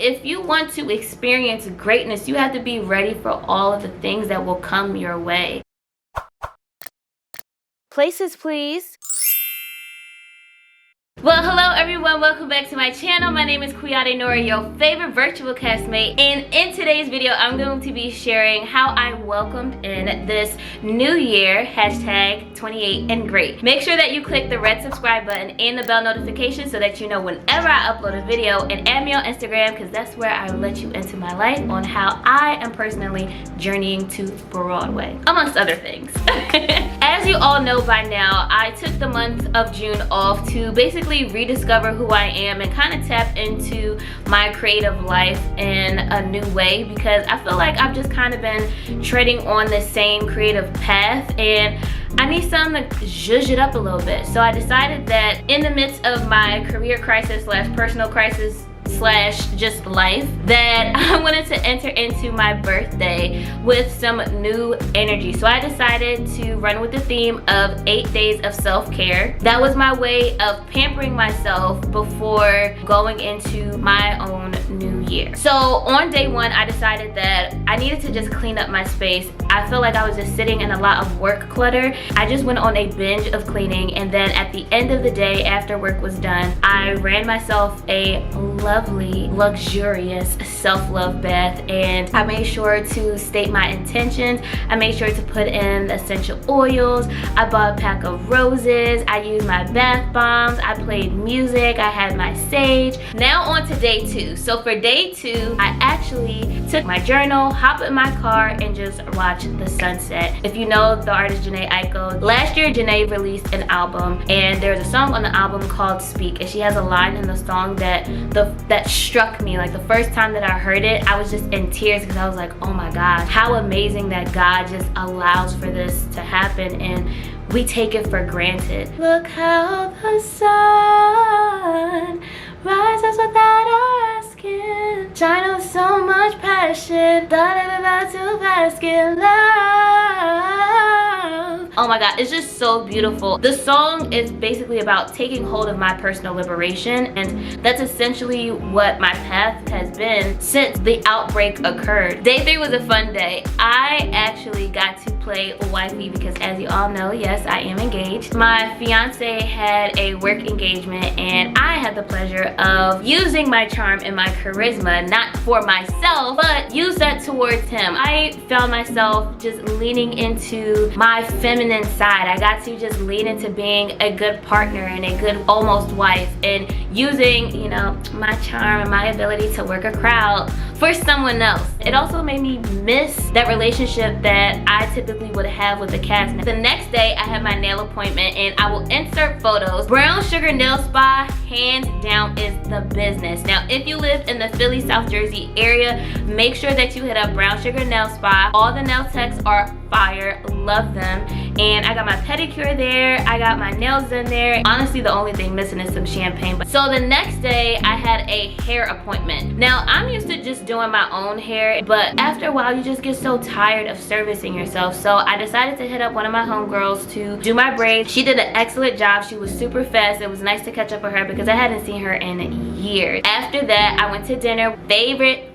if you want to experience greatness, you have to be ready for all of the things that will come your way. Places, please. Well, hello everyone, welcome back to my channel. My name is Kuyade Nora, your favorite virtual castmate, and in today's video I'm going to be sharing how I welcomed in this new year, hashtag 28 and great. Make sure that you click the red subscribe button and the bell notification so that you know whenever I upload a video, and add me on Instagram because that's where I let you into my life on how I am personally journeying to Broadway, amongst other things. As you all know by now, I took the month of June off to basically rediscover who I am and kind of tap into my creative life in a new way, because I feel like I've just kind of been treading on the same creative path and I need something to zhuzh it up a little bit. So I decided that in the midst of my career crisis / personal crisis / just life, that I wanted to enter into my birthday with some new energy. So I decided to run with the theme of 8 days of self-care. That was my way of pampering myself before going into my own new year. So on day one, I decided that I needed to just clean up my space. I felt like I was just sitting in a lot of work clutter. I just went on a binge of cleaning, and then at the end of the day, after work was done, I ran myself a lovely, luxurious self-love bath, and I made sure to state my intentions. I made sure to put in essential oils. I bought a pack of roses. I used my bath bombs. I played music. I had my sage. Now on to day two. So for day two, I actually took my journal, hopped in my car, and just watched the sunset. If you know the artist Jhené Aiko, last year Jhené released an album, and there's a song on the album called Speak, and she has a line in the song that struck me. Like the first time that I heard it, I was just in tears because I was like, oh my God, how amazing that God just allows for this to happen and we take it for granted. Look how the sun rises without asking, shine with so much passion, to bask in love. Oh my God, it's just so beautiful. The song is basically about taking hold of my personal liberation, and that's essentially what my path has been since the outbreak occurred. Day three was a fun day. I actually got to play wifey because, as you all know, yes, I am engaged. My fiance had a work engagement, and I had the pleasure of using my charm and my charisma, not for myself, but use that towards him. I found myself just leaning into my feminine side. I got to just lean into being a good partner and a good almost wife, and using, you know, my charm and my ability to work a crowd for someone else. It also made me miss that relationship that I typically would have with the cast. The next day, I had my nail appointment, and I will insert photos. Brown Sugar Nail Spa, hands down, is the business. Now, if you live in the Philly, South Jersey area, make sure that you hit up Brown Sugar Nail Spa. All the nail techs are fire, love them, and I got my pedicure there, I got my nails done there. Honestly, the only thing missing is some champagne. So the next day, I had a hair appointment. Now, I'm used to just doing my own hair, but after a while, you just get so tired of servicing yourself. So I decided to hit up one of my homegirls to do my braids. She did an excellent job. She was super fast. It was nice to catch up with her because I hadn't seen her in years. After that, I went to dinner.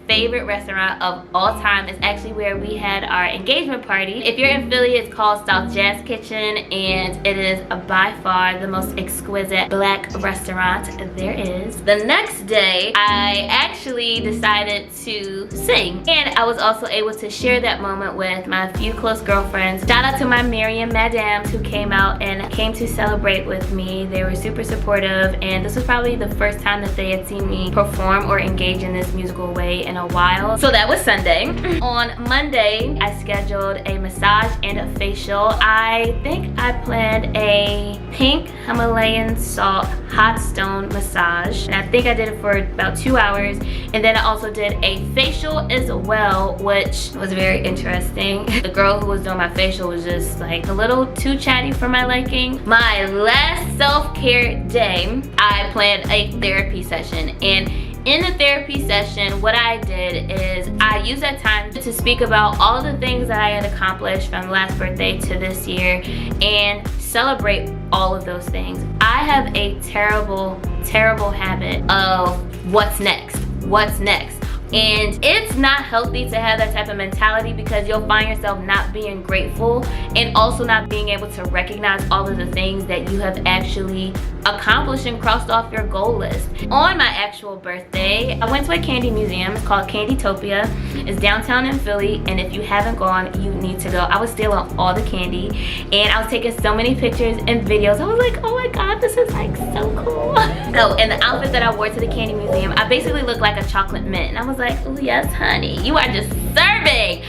Favorite restaurant of all time is actually where we had our engagement party. If you're in Philly, it's called South Jazz Kitchen, and it is by far the most exquisite black restaurant there is. The next day, I actually decided to sing, and I was also able to share that moment with my few close girlfriends. Shout out to my Miriam Madams who came out and came to celebrate with me. They were super supportive, and this was probably the first time that they had seen me perform or engage in this musical way in a while. So that was Sunday. On Monday, I scheduled a massage and a facial. I think I planned a pink Himalayan salt hot stone massage, and I think I did it for about 2 hours, and then I also did a facial as well, which was very interesting. The girl who was doing my facial was just like a little too chatty for my liking. My last self-care day, I planned a therapy session, and in the therapy session, what I did is I used that time to speak about all the things that I had accomplished from last birthday to this year and celebrate all of those things. I have a terrible habit of what's next. And it's not healthy to have that type of mentality, because you'll find yourself not being grateful and also not being able to recognize all of the things that you have actually accomplished and crossed off your goal list. On my actual birthday, I went to a candy museum. It's called Candytopia. It's downtown in Philly, and if you haven't gone, you need to go. I was stealing all the candy, and I was taking so many pictures and videos. I was like, oh my god, this is like so cool. So, and the outfit that I wore to the candy museum, I basically looked like a chocolate mint, and I was like, oh yes honey, you are just serving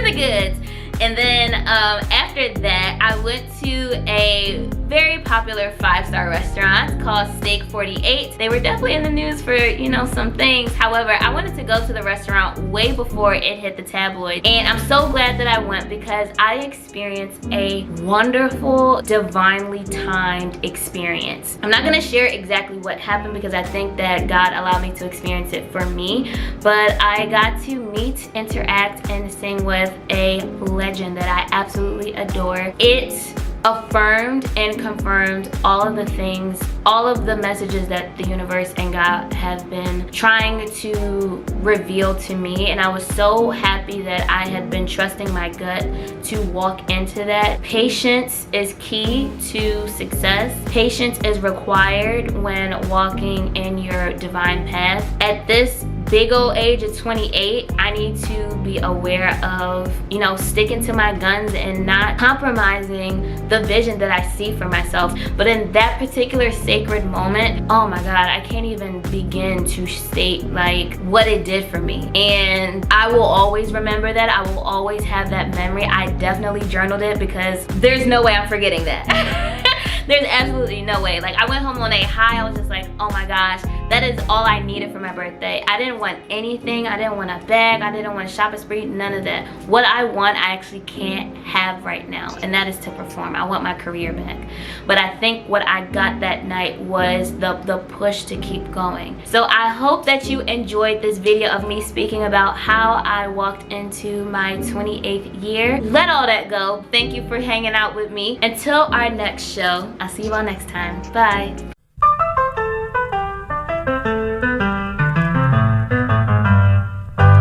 the goods. And then after that, I went to a very popular 5-star restaurant called Steak 48. They were definitely in the news for, you know, some things. However, I wanted to go to the restaurant way before it hit the tabloids. And I'm so glad that I went, because I experienced a wonderful, divinely timed experience. I'm not gonna share exactly what happened, because I think that God allowed me to experience it for me. But I got to meet, interact, and sing with a legend that I absolutely adore. It affirmed and confirmed all of the things, all of the messages that the universe and God have been trying to reveal to me. And I was so happy that I had been trusting my gut to walk into that. Patience is key to success. Patience is required when walking in your divine path. At this big old age of 28, I need to be aware of, you know, sticking to my guns and not compromising the vision that I see for myself. But in that particular sacred moment, oh my god, I can't even begin to state like what it did for me. And I will always remember that. I will always have that memory. I definitely journaled it, because there's no way I'm forgetting that. There's absolutely no way. Like, I went home on a high. I was just like, oh my gosh, that is all I needed for my birthday. I didn't want anything. I didn't want a bag. I didn't want a shopping spree, none of that. What I want, I actually can't have right now, and that is to perform. I want my career back. But I think what I got that night was the push to keep going. So I hope that you enjoyed this video of me speaking about how I walked into my 28th year. Let all that go. Thank you for hanging out with me. Until our next show, I'll see you all next time. Bye.